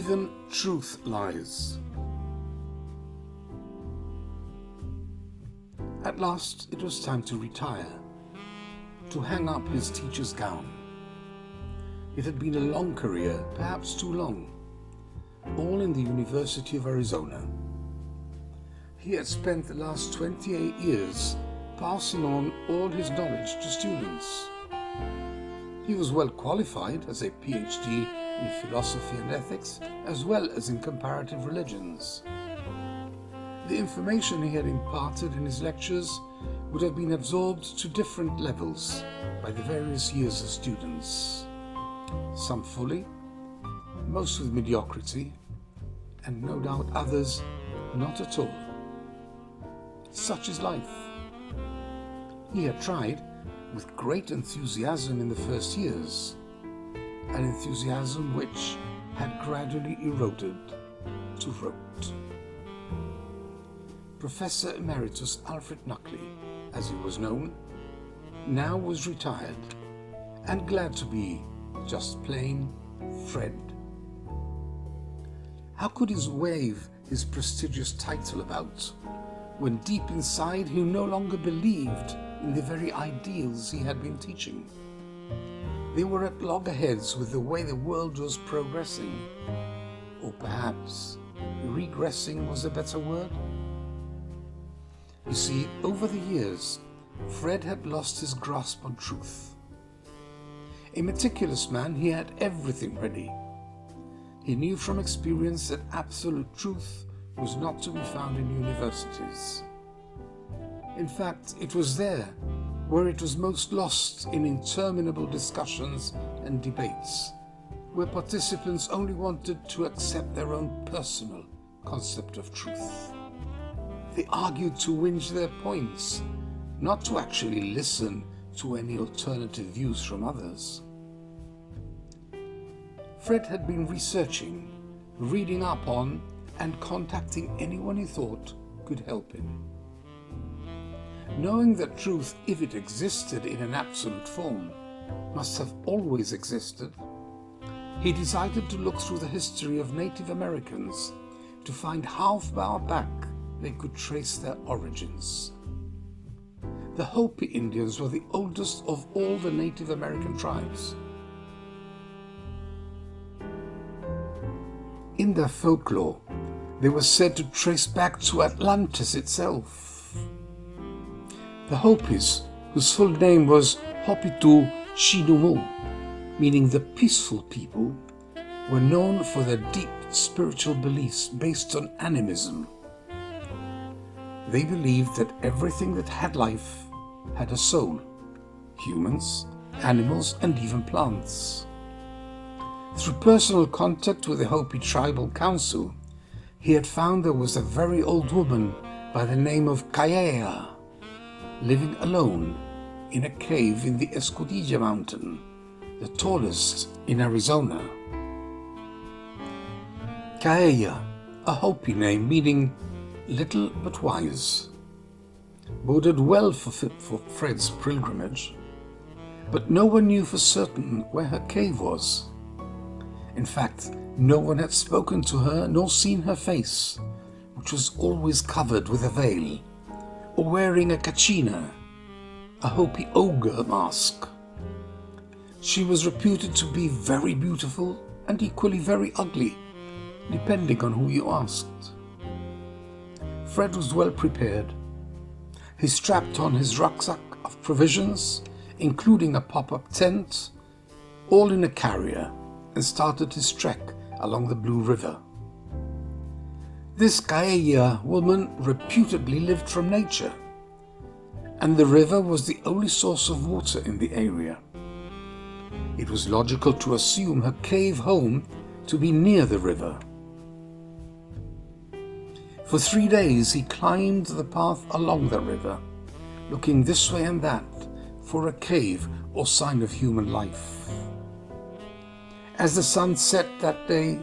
Even Truth Lies. At last it was time to retire, to hang up his teacher's gown. It had been a long career, perhaps too long, all in the University of Arizona. He had spent the last 28 years passing on all his knowledge to students. He was well qualified as a PhD in philosophy and ethics, as well as in comparative religions. The information he had imparted in his lectures would have been absorbed to different levels by the various years of students. Some fully, most with mediocrity, and no doubt others not at all. Such is life. He had tried with great enthusiasm in the first years, an enthusiasm which had gradually eroded to rote. Professor Emeritus Alfred Nuckley, as he was known, now was retired and glad to be just plain Fred. How could he wave his prestigious title about when deep inside he no longer believed in the very ideals he had been teaching? They were at loggerheads with the way the world was progressing, or perhaps regressing was a better word. You see, over the years, Fred had lost his grasp on truth. A meticulous man, he had everything ready. He knew from experience that absolute truth was not to be found in universities. In fact, it was there where it was most lost in interminable discussions and debates, where participants only wanted to accept their own personal concept of truth. They argued to whinge their points, not to actually listen to any alternative views from others. Fred had been researching, reading up on, and contacting anyone he thought could help him. Knowing that truth, if it existed in an absolute form, must have always existed, he decided to look through the history of Native Americans to find how far back they could trace their origins. The Hopi Indians were the oldest of all the Native American tribes. In their folklore, they were said to trace back to Atlantis itself. The Hopis, whose full name was Hopitu Shinumu, meaning the peaceful people, were known for their deep spiritual beliefs based on animism. They believed that everything that had life had a soul, humans, animals, and even plants. Through personal contact with the Hopi Tribal Council, he had found there was a very old woman by the name of Kaea, living alone in a cave in the Escudilla Mountain, the tallest in Arizona. Kaea, a Hopi name meaning little but wise, boded well for Fred's pilgrimage, but no one knew for certain where her cave was. In fact, no one had spoken to her nor seen her face, which was always covered with a veil, or wearing a kachina, a Hopi ogre mask. She was reputed to be very beautiful and equally very ugly, depending on who you asked. Fred was well prepared. He strapped on his rucksack of provisions, including a pop-up tent, all in a carrier, and started his trek along the Blue River. This Kaea woman reputedly lived from nature, and the river was the only source of water in the area. It was logical to assume her cave home to be near the river. For 3 days he climbed the path along the river, looking this way and that for a cave or sign of human life. As the sun set that day,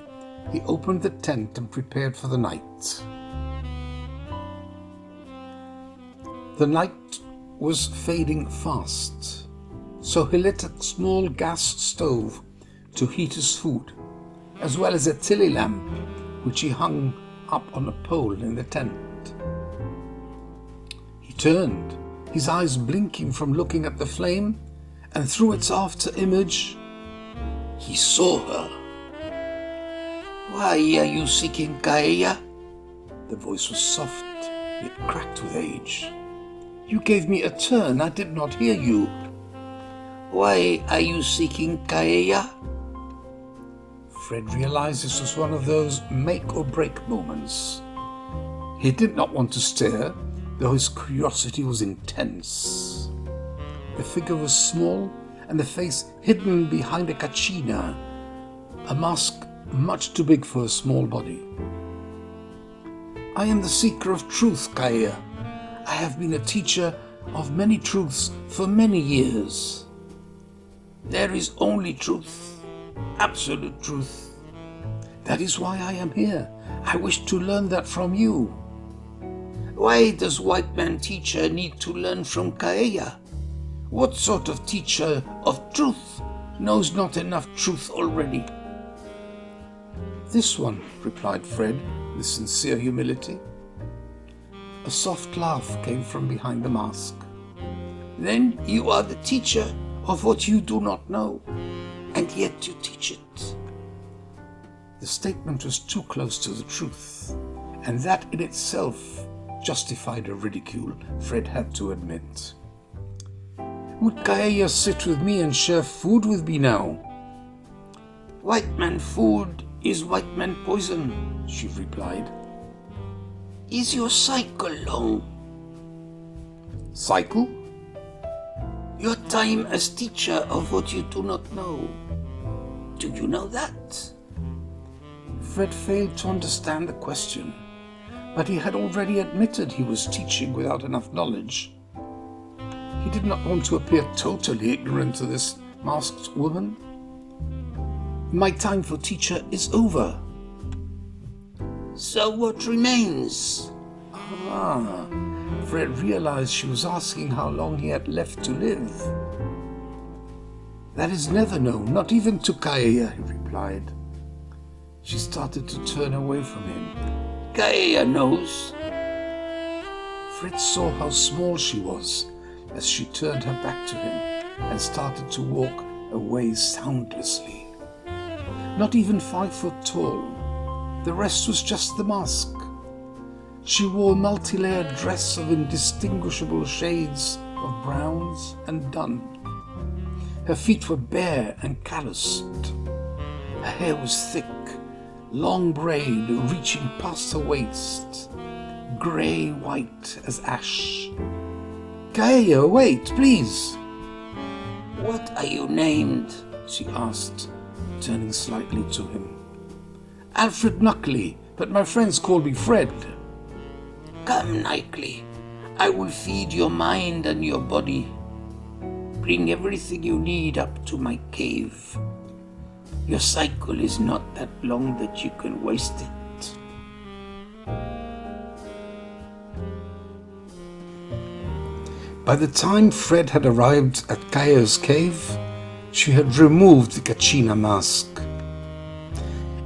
he opened the tent and prepared for the night. The night was fading fast, so he lit a small gas stove to heat his food as well as a tilly lamp, which he hung up on a pole in the tent. He turned, his eyes blinking from looking at the flame, and through its after image, he saw her. "Why are you seeking Kaeya?" The voice was soft, yet cracked with age. "You gave me a turn, I did not hear you." "Why are you seeking Kaeya?" Fred realized this was one of those make-or-break moments. He did not want to stare, though his curiosity was intense. The figure was small, and the face hidden behind a kachina, a mask much too big for a small body. "I am the seeker of truth, Kaeya. I have been a teacher of many truths for many years." "There is only truth, absolute truth." "That is why I am here. I wish to learn that from you." "Why does white man teacher need to learn from Kaeya? What sort of teacher of truth knows not enough truth already?" "This one," replied Fred with sincere humility. A soft laugh came from behind the mask. "Then you are the teacher of what you do not know, and yet you teach it." The statement was too close to the truth, and that in itself justified a ridicule, Fred had to admit. "Would Kaeya sit with me and share food with me now?" "White man food is white man poison," she replied. "Is your cycle long?" "Cycle?" "Your time as teacher of what you do not know. Do you know that?" Fred failed to understand the question, but he had already admitted he was teaching without enough knowledge. He did not want to appear totally ignorant to this masked woman. "My time for teacher is over." "So what remains?" Fred realized she was asking how long he had left to live. "That is never known, not even to Kaeya," he replied. She started to turn away from him. "Kaeya knows." Fred saw how small she was as she turned her back to him and started to walk away soundlessly. Not even 5 foot tall. The rest was just the mask. She wore a multi-layered dress of indistinguishable shades of browns and dun. Her feet were bare and calloused. Her hair was thick, long braid reaching past her waist, grey-white as ash. "Kaeya, wait, please." "What are you named?" she asked, turning slightly to him. "Alfred Knuckley, but my friends call me Fred." "Come, Knuckley. I will feed your mind and your body. Bring everything you need up to my cave. Your cycle is not that long that you can waste it." By the time Fred had arrived at Kaeya's cave, she had removed the Kachina mask.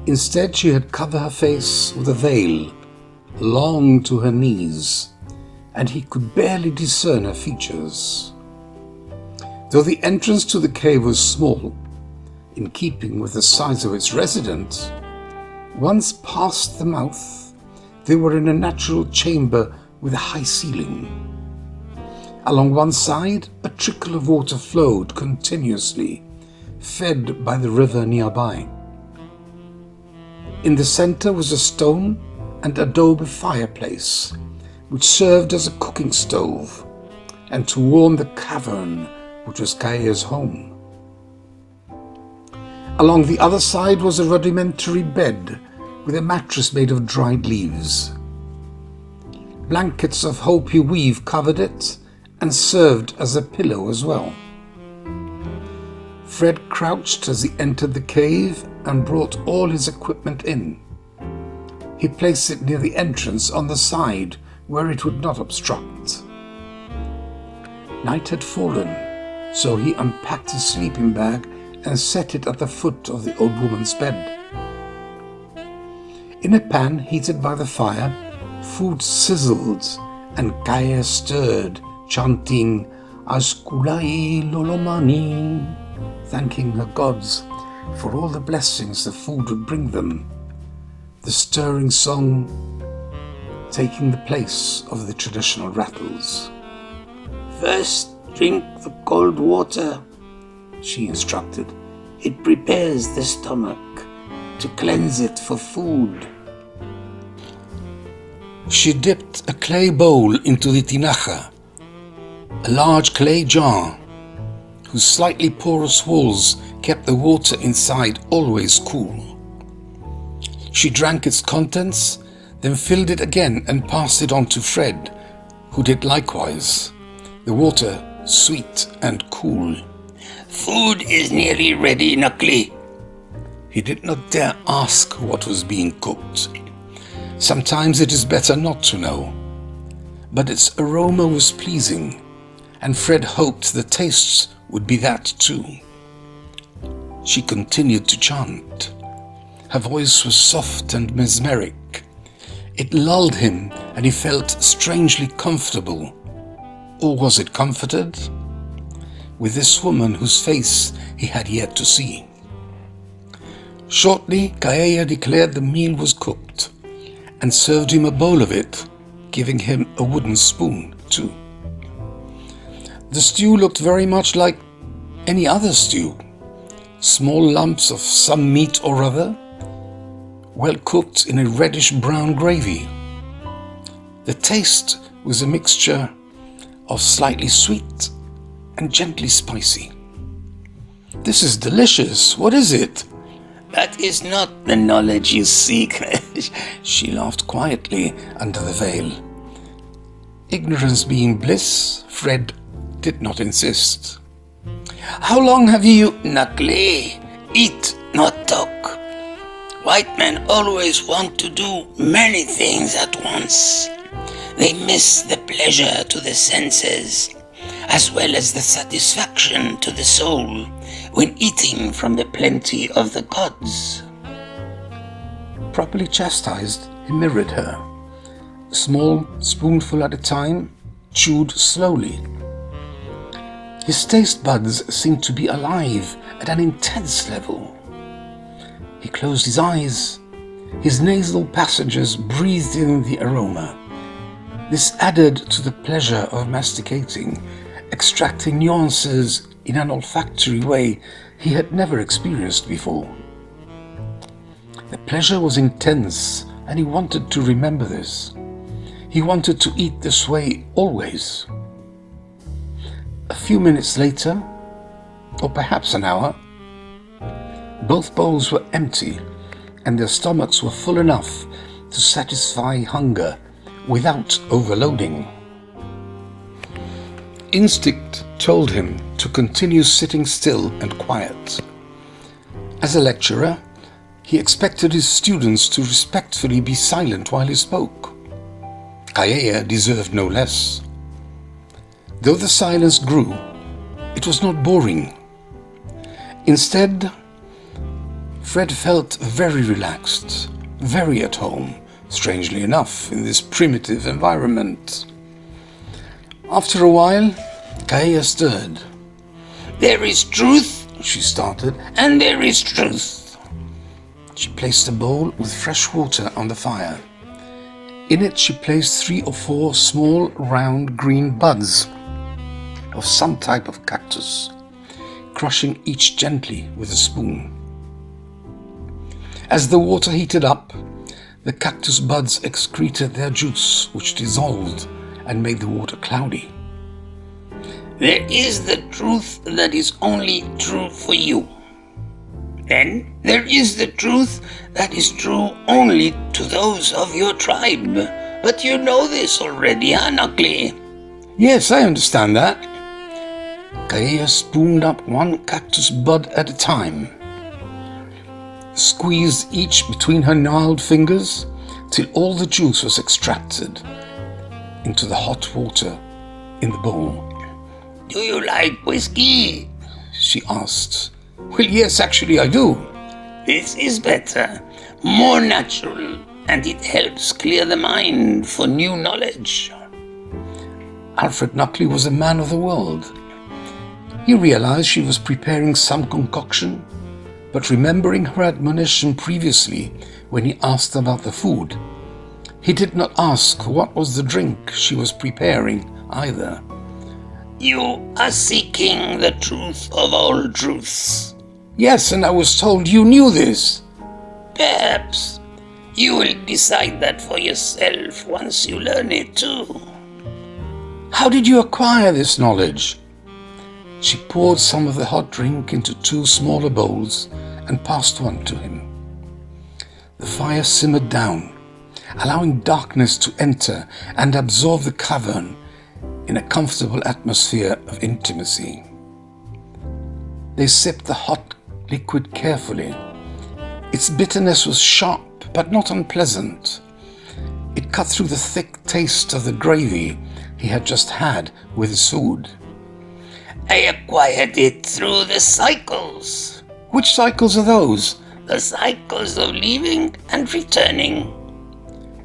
Instead, she had covered her face with a veil, long to her knees, and he could barely discern her features. Though the entrance to the cave was small, in keeping with the size of its resident, once past the mouth, they were in a natural chamber with a high ceiling. Along one side, a trickle of water flowed continuously, fed by the river nearby. In the center was a stone and adobe fireplace, which served as a cooking stove and to warm the cavern which was Kaeya's home. Along the other side was a rudimentary bed with a mattress made of dried leaves. Blankets of Hopi weave covered it and served as a pillow as well. Fred crouched as he entered the cave and brought all his equipment in. He placed it near the entrance on the side where it would not obstruct. Night had fallen, so he unpacked his sleeping bag and set it at the foot of the old woman's bed. In a pan heated by the fire, food sizzled and Kaya stirred, chanting Askulai Lolomani, thanking her gods for all the blessings the food would bring them. The stirring song taking the place of the traditional rattles. First, drink the cold water, she instructed. It prepares the stomach to cleanse it for food. She dipped a clay bowl into the tinaja, a large clay jar whose slightly porous walls kept the water inside always cool. She drank its contents, then filled it again and passed it on to Fred, who did likewise, the water sweet and cool. Food is nearly ready, Knuckly. He did not dare ask what was being cooked. Sometimes it is better not to know. But its aroma was pleasing, and Fred hoped the tastes would be that too. She continued to chant. Her voice was soft and mesmeric. It lulled him, and he felt strangely comfortable. Or was it comforted? With this woman whose face he had yet to see. Shortly, Kaeya declared the meal was cooked, and served him a bowl of it, giving him a wooden spoon too. The stew looked very much like any other stew. Small lumps of some meat or other, well cooked in a reddish-brown gravy. The taste was a mixture of slightly sweet and gently spicy. "This is delicious. What is it?" "That is not the knowledge you seek." She laughed quietly under the veil. Ignorance being bliss, Fred did not insist. "How long have you..." "Knuckly, eat, not talk. White men always want to do many things at once. They miss the pleasure to the senses, as well as the satisfaction to the soul, when eating from the plenty of the gods." Properly chastised, he mirrored her. A small spoonful at a time, chewed slowly. His taste buds seemed to be alive at an intense level. He closed his eyes. His nasal passages breathed in the aroma. This added to the pleasure of masticating, extracting nuances in an olfactory way he had never experienced before. The pleasure was intense, and he wanted to remember this. He wanted to eat this way always. A few minutes later, or perhaps an hour, both bowls were empty, and their stomachs were full enough to satisfy hunger without overloading. Instinct told him to continue sitting still and quiet. As a lecturer, he expected his students to respectfully be silent while he spoke. Kaeya deserved no less. Though the silence grew, it was not boring. Instead, Fred felt very relaxed, very at home, strangely enough, in this primitive environment. After a while, Kaeya stirred. "There is truth," she started, "and there is truth." She placed a bowl with fresh water on the fire. In it she placed 3 or 4 small, round, green buds of some type of cactus, crushing each gently with a spoon. As the water heated up, the cactus buds excreted their juice, which dissolved and made the water cloudy. "There is the truth that is only true for you. Then there is the truth that is true only to those of your tribe. But you know this already, Knuckly?" "Yes, I understand that." Kaeya spooned up one cactus bud at a time, squeezed each between her gnarled fingers till all the juice was extracted into the hot water in the bowl. "Do you like whiskey?" she asked. "Well, yes, actually I do." "This is better, more natural. and it helps clear the mind for new knowledge. Alfred Knuckley was a man of the world. He realized she was preparing some concoction, but remembering her admonition previously when he asked about the food, he did not ask what was the drink she was preparing either. You are seeking the truth of all truths. Yes, and I was told you knew this. Perhaps you will decide that for yourself once you learn it too. How did you acquire this knowledge? She poured some of the hot drink into 2 smaller bowls and passed one to him. The fire simmered down, allowing darkness to enter and absorb the cavern in a comfortable atmosphere of intimacy. They sipped the hot liquid carefully. Its bitterness was sharp but not unpleasant. It cut through the thick taste of the gravy he had just had with his food. I acquired it through the cycles. Which cycles are those? The cycles of leaving and returning.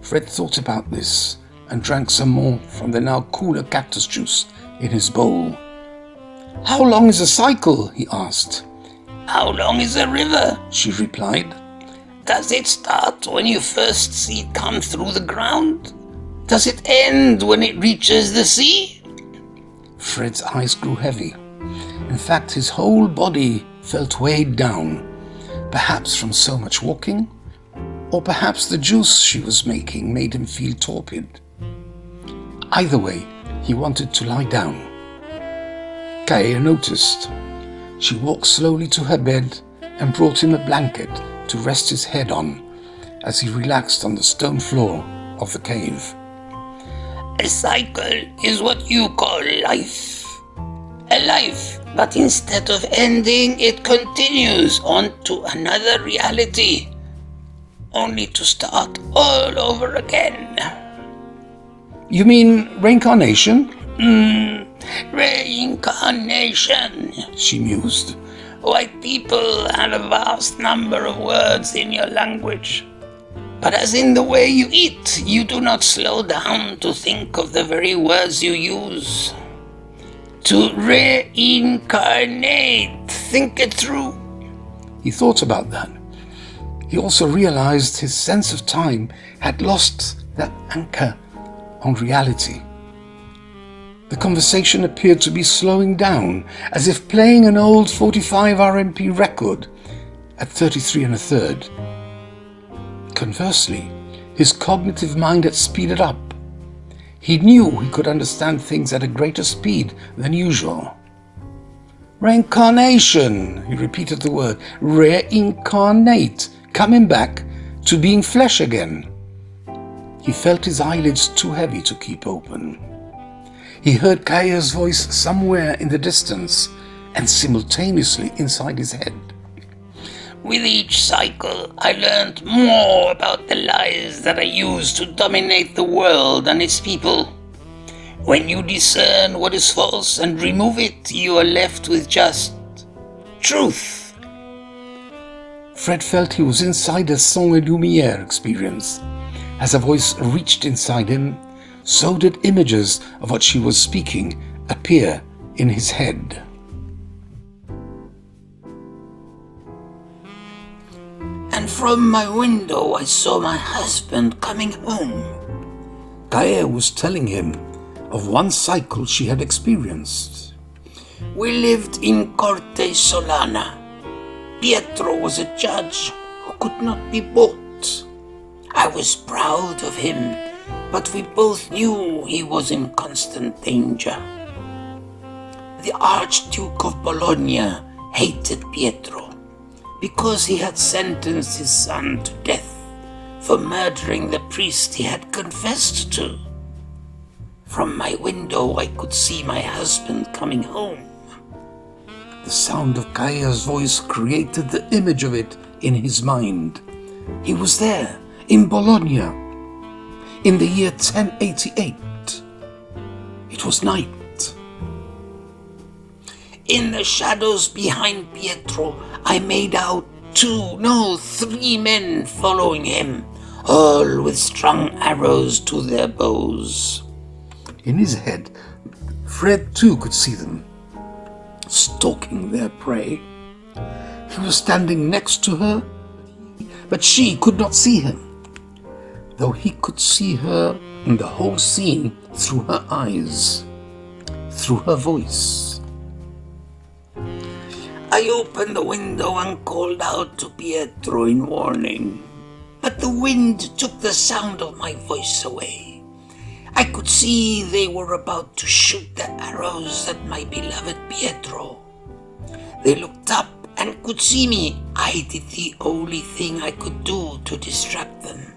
Fred thought about this and drank some more from the now cooler cactus juice in his bowl. How long is a cycle? He asked. How long is a river? She replied. Does it start when you first see it come through the ground? Does it end when it reaches the sea? Fred's eyes grew heavy. In fact, his whole body felt weighed down, perhaps from so much walking, or perhaps the juice she was making made him feel torpid. Either way, he wanted to lie down. Kaia noticed. She walked slowly to her bed and brought him a blanket to rest his head on as he relaxed on the stone floor of the cave. A cycle is what you call life. A life, but instead of ending, it continues on to another reality, only to start all over again. You mean reincarnation? Reincarnation, she mused. White people have a vast number of words in your language. But as in the way you eat, you do not slow down to think of the very words you use. To reincarnate, think it through. He thought about that. He also realized his sense of time had lost that anchor on reality. The conversation appeared to be slowing down, as if playing an old 45 RMP record at 33 1/3. Conversely, his cognitive mind had speeded up. He knew he could understand things at a greater speed than usual. Reincarnation, he repeated the word. Reincarnate, coming back to being flesh again. He felt his eyelids too heavy to keep open. He heard Kaia's voice somewhere in the distance and simultaneously inside his head. With each cycle, I learned more about the lies that I used to dominate the world and its people. When you discern what is false and remove it, you are left with just truth. Fred felt he was inside a Son et Lumière experience. As a voice reached inside him, so did images of what she was speaking appear in his head. And from my window I saw my husband coming home. Kaia was telling him of one cycle she had experienced. We lived in Corte Solana. Pietro was a judge who could not be bought. I was proud of him, but we both knew he was in constant danger. The Archduke of Bologna hated Pietro because he had sentenced his son to death for murdering the priest he had confessed to. From my window I could see my husband coming home. The sound of Kaia's voice created the image of it in his mind. He was there, in Bologna, in the year 1088. It was night. In the shadows behind Pietro, I made out 3 men following him, all with strong arrows to their bows. In his head, Fred too could see them, stalking their prey. He was standing next to her, but she could not see him, though he could see her in the whole scene through her eyes, through her voice. I opened the window and called out to Pietro in warning, but the wind took the sound of my voice away. I could see they were about to shoot the arrows at my beloved Pietro. They looked up and could see me. I did the only thing I could do to distract them.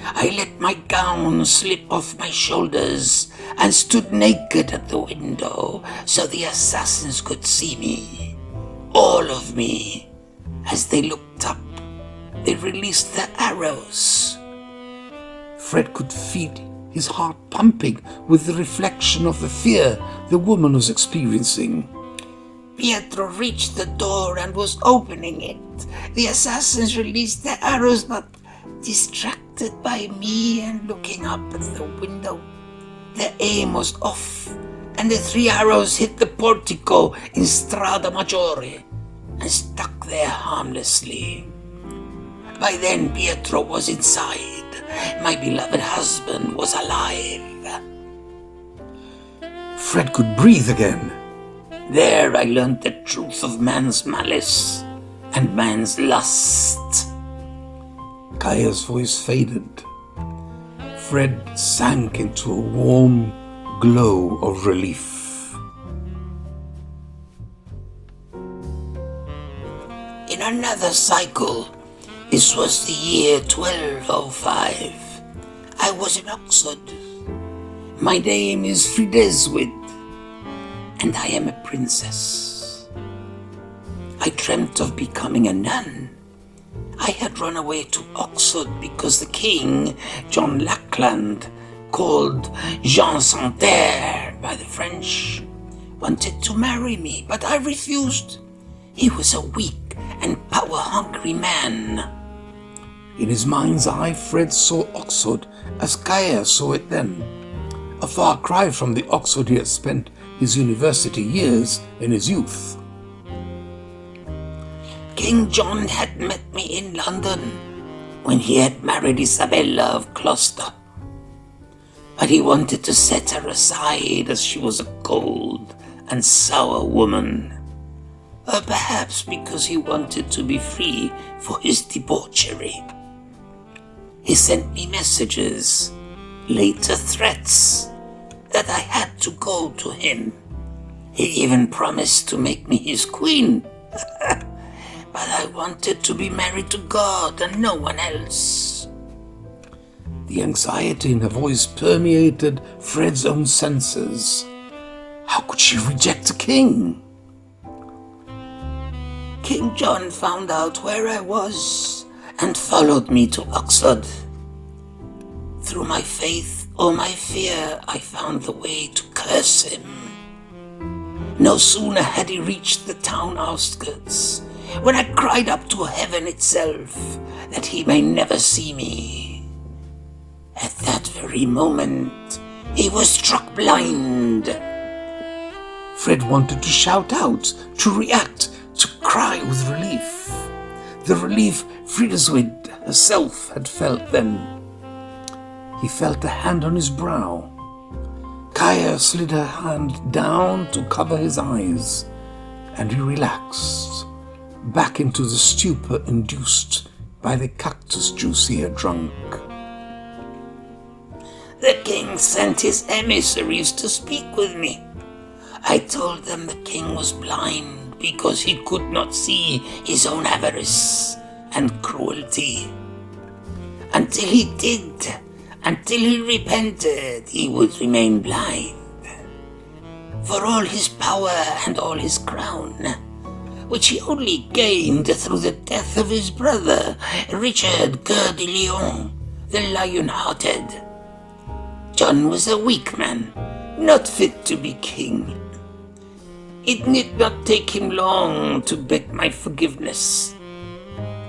I let my gown slip off my shoulders and stood naked at the window so the assassins could see me, all of me. As they looked up, they released their arrows. Fred could feel his heart pumping with the reflection of the fear the woman was experiencing. Pietro reached the door and was opening it. The assassins released their arrows, but distracted by me and looking up at the window, their aim was off, and the 3 arrows hit the portico in Strada Maggiore and stuck there harmlessly. By then Pietro was inside. My beloved husband was alive. Fred could breathe again. There I learned the truth of man's malice and man's lust. Kaya's voice faded. Fred sank into a warm glow of relief. In another cycle, this was the year 1205. I was in Oxford. My name is Frideswyd, and I am a princess. I dreamt of becoming a nun. I had run away to Oxford because the king, John Lackland, called Jean Santerre by the French, wanted to marry me, but I refused. He was a weak and power-hungry man. In his mind's eye, Fred saw Oxford as Kaya saw it then, a far cry from the Oxford he had spent his university years in his youth. King John had met me in London when he had married Isabella of Gloucester, but he wanted to set her aside as she was a cold and sour woman, or perhaps because he wanted to be free for his debauchery. He sent me messages, later threats, that I had to go to him. He even promised to make me his queen. But I wanted to be married to God and no one else. The anxiety in her voice permeated Fred's own senses. How could she reject a king? King John found out where I was and followed me to Oxford. Through my faith or my fear, I found the way to curse him. No sooner had he reached the town outskirts when I cried up to heaven itself that he may never see me. At that very moment, he was struck blind. Fred wanted to shout out, to react, to cry with relief. The relief Frideswyd herself had felt then. He felt a hand on his brow. Kaya slid her hand down to cover his eyes, and he relaxed, back into the stupor induced by the cactus juice he had drunk. The king sent his emissaries to speak with me. I told them the king was blind because he could not see his own avarice and cruelty. Until he did, until he repented, he would remain blind. For all his power and all his crown, which he only gained through the death of his brother, Richard Coeur de Lion, the lion-hearted. John was a weak man, not fit to be king. It need not take him long to beg my forgiveness.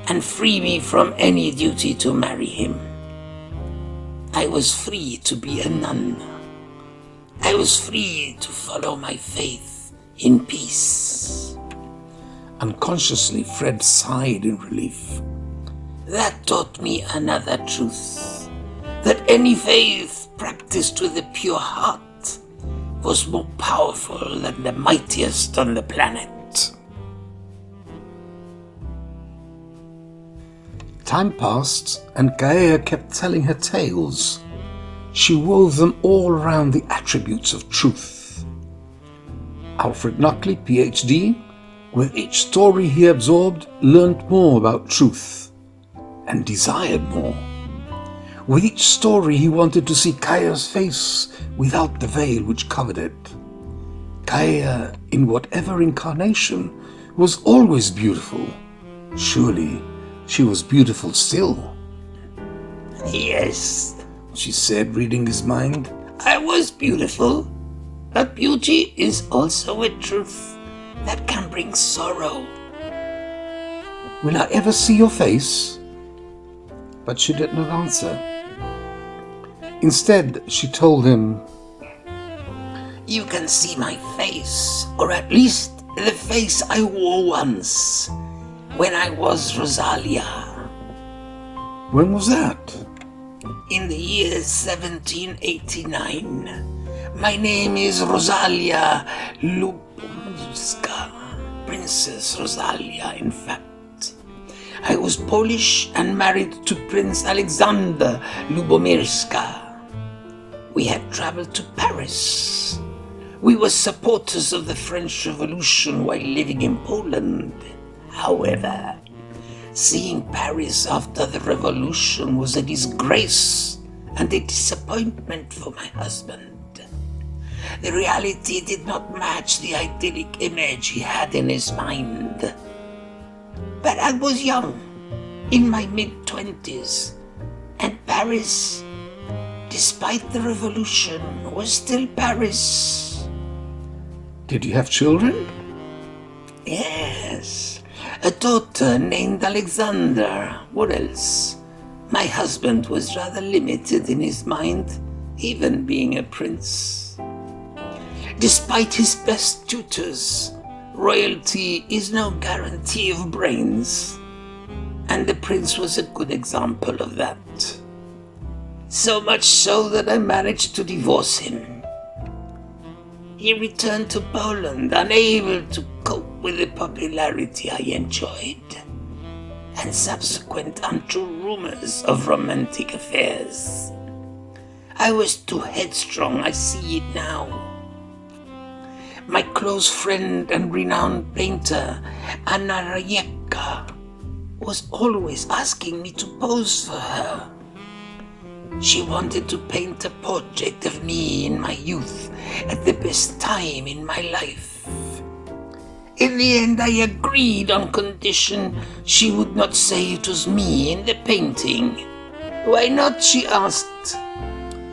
and free me from any duty to marry him. I was free to be a nun. I was free to follow my faith in peace. Unconsciously, Fred sighed in relief. That taught me another truth, that any faith practiced with a pure heart was more powerful than the mightiest on the planet. Time passed, and Gaia kept telling her tales. She wove them all around the attributes of truth. Alfred Knuckley, PhD, with each story he absorbed, learned more about truth and desired more. With each story he wanted to see Gaia's face without the veil which covered it. Gaia, in whatever incarnation, was always beautiful. Surely she was beautiful still. Yes, She said, reading his mind. I was beautiful, but beauty is also a truth that can bring sorrow. Will I ever see your face? But she did not answer. Instead, she told him, You can see my face, or at least the face I wore once, when I was Rosalia. When was that? In the year 1789. My name is Rosalia Lubomirska, Princess Rosalia, in fact. I was Polish and married to Prince Alexander Lubomirska. We had traveled to Paris. We were supporters of the French Revolution while living in Poland. However, seeing Paris after the revolution was a disgrace and a disappointment for my husband. The reality did not match the idyllic image he had in his mind. But I was young, in my mid-20s, and Paris, despite the revolution, was still Paris. Did you have children? Yes, a daughter named Alexander. What else? My husband was rather limited in his mind, even being a prince. Despite his best tutors, royalty is no guarantee of brains, and the prince was a good example of that. So much so that I managed to divorce him. He returned to Poland, unable to cope with the popularity I enjoyed, and subsequent untrue rumors of romantic affairs. I was too headstrong, I see it now. My close friend and renowned painter, Anna Rajeka, was always asking me to pose for her. She wanted to paint a portrait of me in my youth, at the best time in my life. In the end, I agreed on condition she would not say it was me in the painting. Why not, she asked.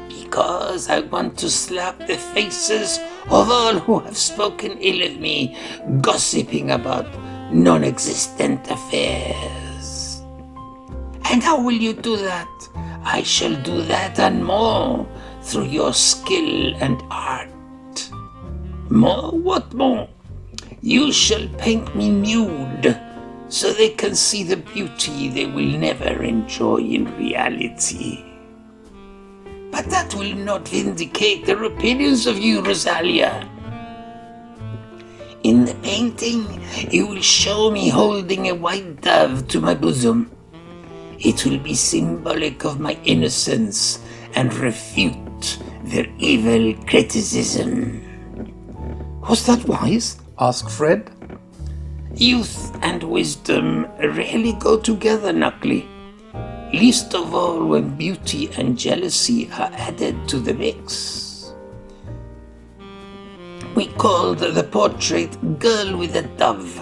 Because I want to slap the faces of all who have spoken ill of me, gossiping about non-existent affairs. And how will you do that? I shall do that and more through your skill and art. More? What more? You shall paint me nude so they can see the beauty they will never enjoy in reality. But that will not vindicate their opinions of you, Rosalia. In the painting, you will show me holding a white dove to my bosom. It will be symbolic of my innocence and refute their evil criticism. Was that wise? Asked Fred. Youth and wisdom rarely go together, Knuckley. Least of all when beauty and jealousy are added to the mix. We called the portrait Girl with a Dove,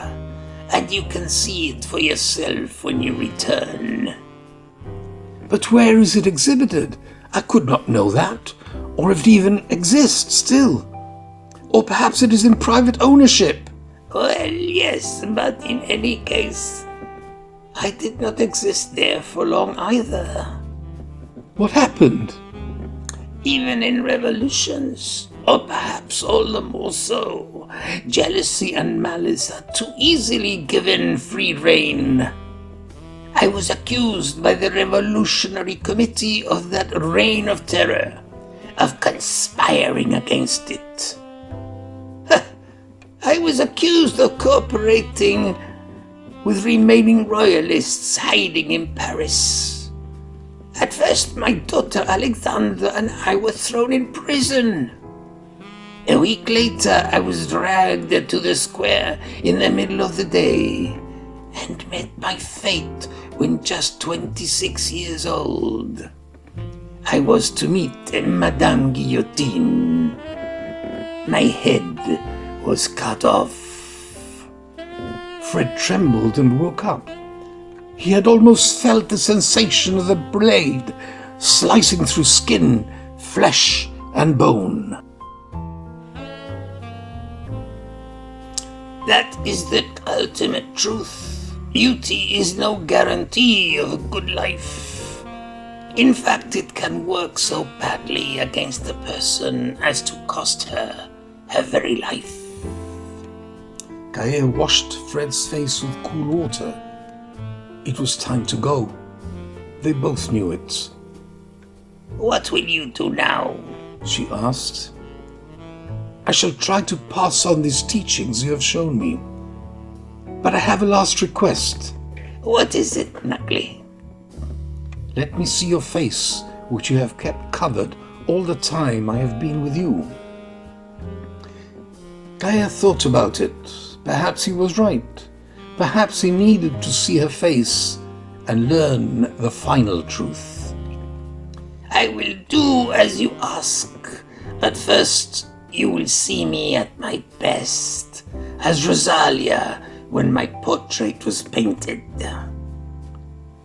and you can see it for yourself when you return. But where is it exhibited? I could not know that, or if it even exists still. Or perhaps it is in private ownership. Well, yes, but in any case, I did not exist there for long either. What happened? Even in revolutions, or perhaps all the more so, jealousy and malice are too easily given free rein. I was accused by the Revolutionary Committee of that reign of terror, of conspiring against it. I was accused of cooperating with remaining royalists hiding in Paris. At first, my daughter Alexandra and I were thrown in prison. A week later, I was dragged to the square in the middle of the day and met my fate when just 26 years old. I was to meet Madame Guillotine. My head was cut off. Fred trembled and woke up. He had almost felt the sensation of the blade slicing through skin, flesh, and bone. That is the ultimate truth. Beauty is no guarantee of a good life. In fact, it can work so badly against a person as to cost her very life. Gaia washed Fred's face with cool water. It was time to go. They both knew it. What will you do now? She asked. I shall try to pass on these teachings you have shown me. But I have a last request. What is it, Knuckly? Let me see your face, which you have kept covered all the time I have been with you. Gaia thought about it. Perhaps he was right. Perhaps he needed to see her face and learn the final truth. I will do as you ask, but first you will see me at my best, as Rosalia when my portrait was painted.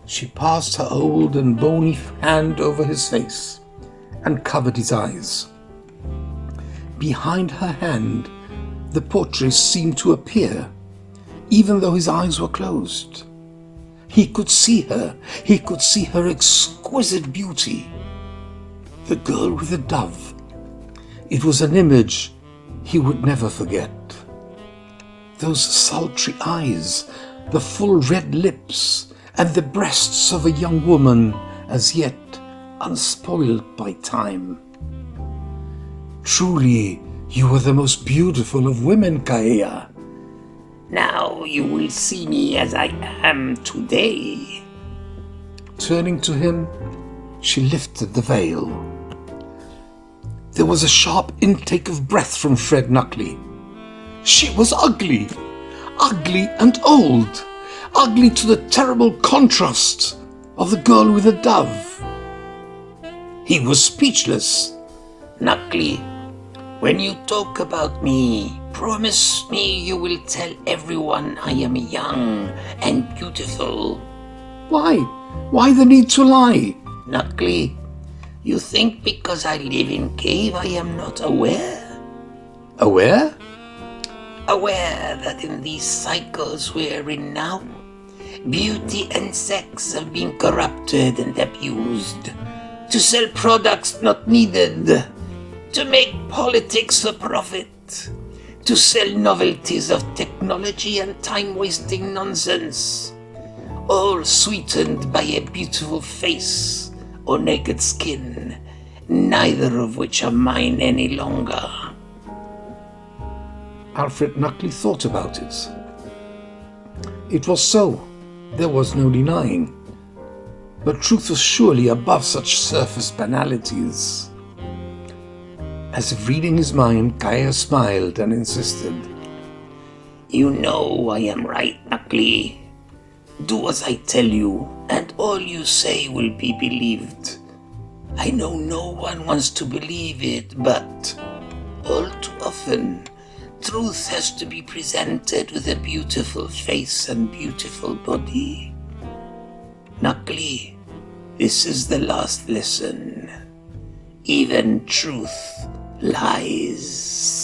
She passed her old and bony hand over his face and covered his eyes. Behind her hand, the portrait seemed to appear, even though his eyes were closed. He could see her. He could see her exquisite beauty. The girl with the dove. It was an image he would never forget. Those sultry eyes, the full red lips, and the breasts of a young woman as yet unspoiled by time. Truly, you were the most beautiful of women, Gaia. Now you will see me as I am today. Turning to him, she lifted the veil. There was a sharp intake of breath from Fred Knuckly. She was ugly and old, ugly to the terrible contrast of the girl with the dove. He was speechless. Knuckly, when you talk about me, promise me you will tell everyone I am young and beautiful. Why? Why the need to lie? Knuckly, you think because I live in cave I am not aware? Aware? Aware that in these cycles we're in now, beauty and sex have been corrupted and abused to sell products not needed, to make politics a profit, to sell novelties of technology and time-wasting nonsense, all sweetened by a beautiful face or naked skin, neither of which are mine any longer. Alfred Knuckly thought about it. It was so. There was no denying. But truth was surely above such surface banalities. As if reading his mind, Gaia smiled and insisted. You know I am right, Knuckly. Do as I tell you, and all you say will be believed. I know no one wants to believe it, but all too often, truth has to be presented with a beautiful face and beautiful body. Knuckly, this is the last lesson. Even truth lies.